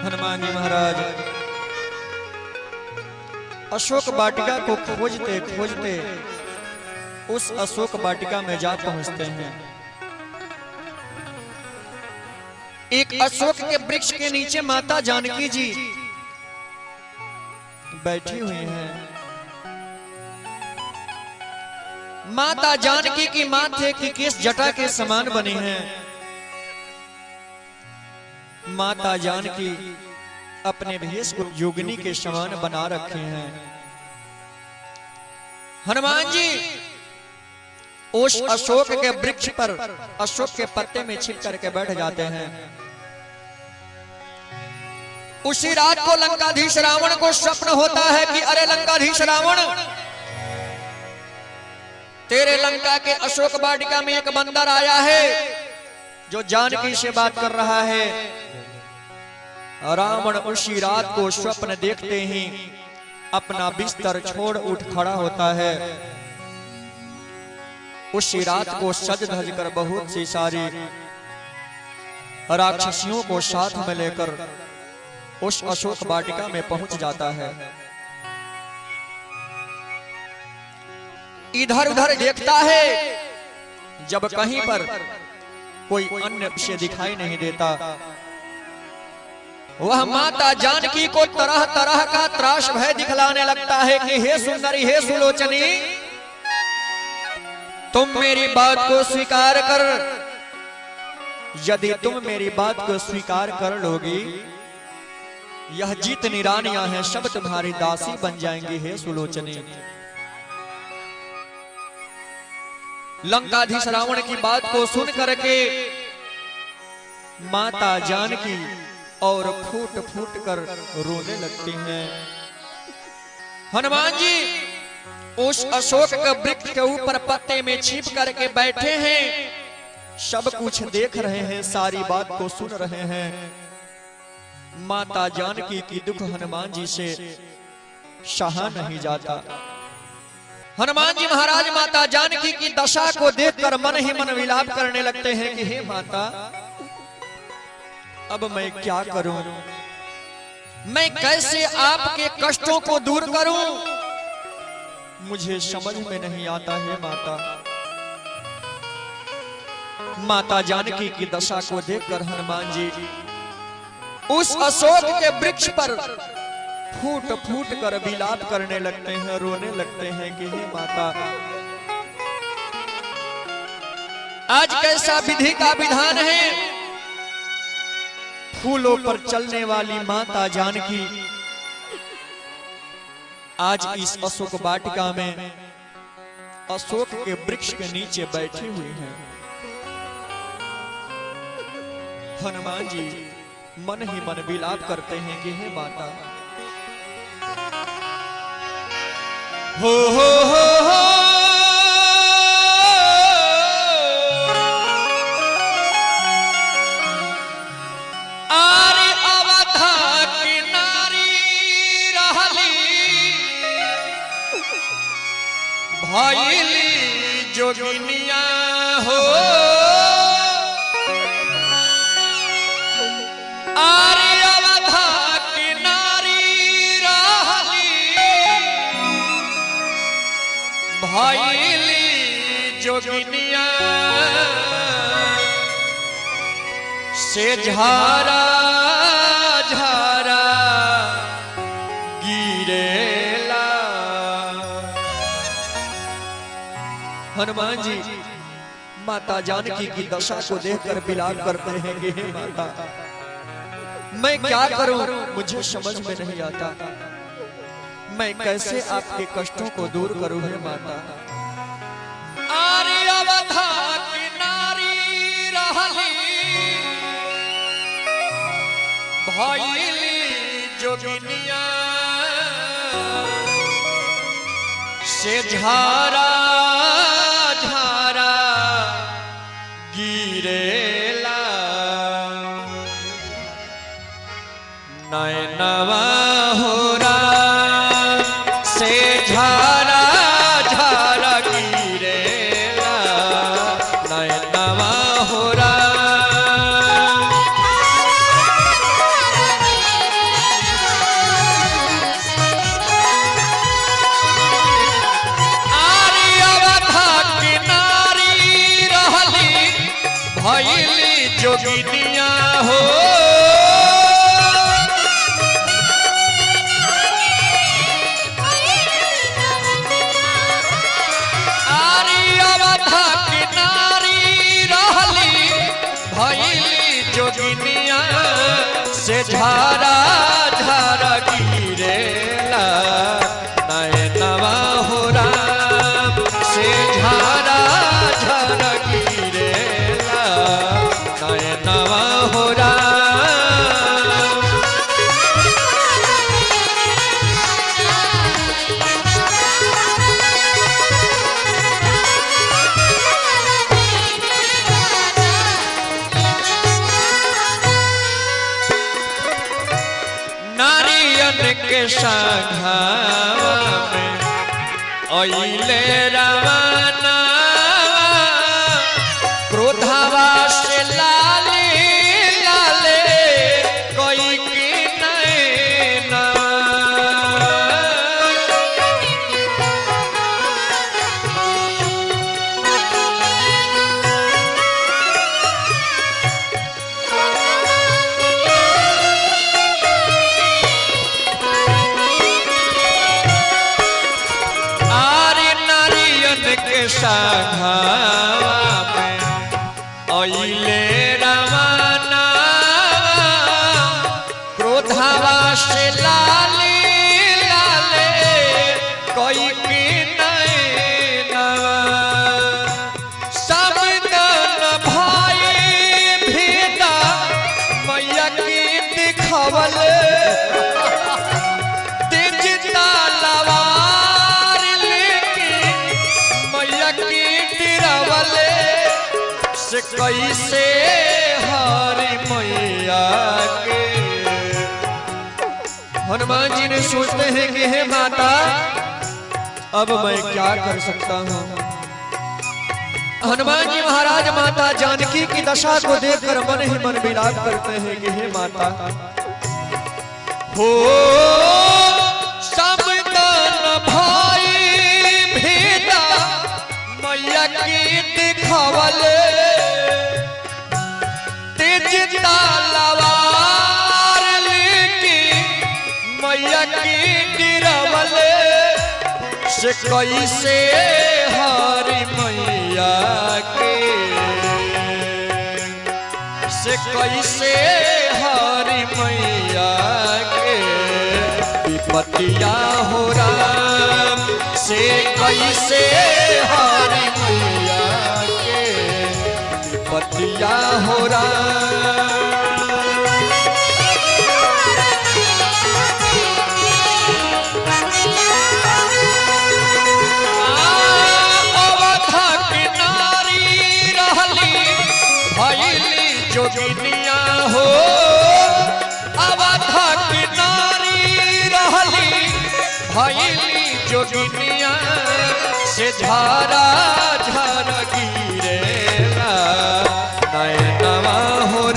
हनुमान जी महाराज अशोक वाटिका को खोजते खोजते उस अशोक वाटिका में जा पहुंचते हैं। एक अशोक के वृक्ष के नीचे माता जानकी जी बैठी हुई हैं। माता जानकी की माथे की केस जटा के समान बनी हैं। माता जानकी अपने भेष को योगिनी के समान बना रखे हैं। हनुमान जी उस अशोक के वृक्ष पर अशोक के पत्ते में छिप करके बैठ जाते हैं। उसी रात को लंकाधीश रावण को स्वप्न होता है कि अरे लंकाधीश रावण, तेरे लंका के अशोक वाटिका में एक बंदर आया है जो जानकी से बात कर रहा है। रावण उसी रात को स्वप्न देखते ही अपना बिस्तर छोड़ उठ खड़ा होता है। उसी रात को सज धज कर बहुत सी सारी राक्षसियों को साथ में लेकर उस अशोक वाटिका में पहुंच जाता है। इधर उधर देखता है, जब कहीं पर कोई अन्य विषय दिखाई नहीं देता, वह माता जानकी को तरह तरह का त्रास भय दिखलाने लगता है कि हे सुंदरी, हे सुलोचनी, तुम मेरी बात को स्वीकार कर। यदि तुम मेरी बात को स्वीकार कर लोगी, यह जितनी रानियां हैं सब तुम्हारी दासी बन जाएंगी। हे सुलोचनी, लंकाधीश रावण की बात को सुन करके माता जानकी और फूट फूट कर रोने लगती हैं। हनुमान जी उस अशोक के वृक्ष के ऊपर पत्ते में छिप करके बैठे हैं, सब कुछ देख रहे हैं, सारी बात को सुन रहे हैं। माता जानकी की दुख हनुमान जी से सहा नहीं जाता। हनुमान जी महाराज माता जानकी की दशा को देखकर मन ही मन विलाप करने लगते हैं कि हे माता, अब मैं क्या करूं, मैं कैसे आपके कष्टों को दूर करूं, मुझे समझ में नहीं आता है माता। माता जानकी की दशा को देखकर हनुमान जी उस अशोक के वृक्ष पर फूट फूट कर विलाप करने लगते हैं, रोने लगते हैं कि हे माता, आज कैसा विधि का विधान है। फूलों पर चलने वाली माता जानकी आज इस अशोक वाटिका में अशोक के वृक्ष के नीचे बैठी हुई हैं। हनुमान जी मन ही मन विलाप करते हैं कि हे माता, हो आरे अवधा की नारी रहली, भइली जोगिनिया हो। आरे अवधा की नारी रहली, भइली जोगिनिया, से झारा झारा गिरेला। हनुमान जी माता जानकी की दशा को देखकर विलाप करते हैं कि हे माता, मैं क्या करूं, मुझे समझ में नहीं आता, मैं कैसे आपके कष्टों को दूर करूं हे माता। आरे अवधा की नारी रहली, भइली जोगिनिया, से झारा झारा गिरेला। नैनवा होरा से झारा झारा गिरेला, नैनवा होरा जोगिनिया हो आरी अवधा की नारी रहली भइली जोगिनिया से झारा झारा गिरेला नयनवा हो राम से झारा झारा गिरेला नयनवा हो राम। के संघवा में अइले रवाना क्रोधवा से लाले लाले कोई की नैना के संघवा में अइले रवाना क्रोधवा से लाले लाले कोई की नैना समदन भाई भीदा मैया की दिखवले से कैसे हरि मैया के हनुमान जी ने सोचते हैं कि हे माता अब मैं क्या कर सकता हूँ। हनुमान जी महाराज माता जानकी की दशा को देखकर मन ही मन विलाप करते हैं कि हे माता हो समदन भाई भीदा मैया की दिखवले तलवार लेके मैया की गिरवले से कैसे हरि मैया के से कैसे हरि मैया के विपतिया हो राम से कैसे हरि मैया के विपतिया हो राम। जोगिनिया हो अवधा की नारी रहली भइली जोगिनिया से झारा झारा गिरेला नयनवा हो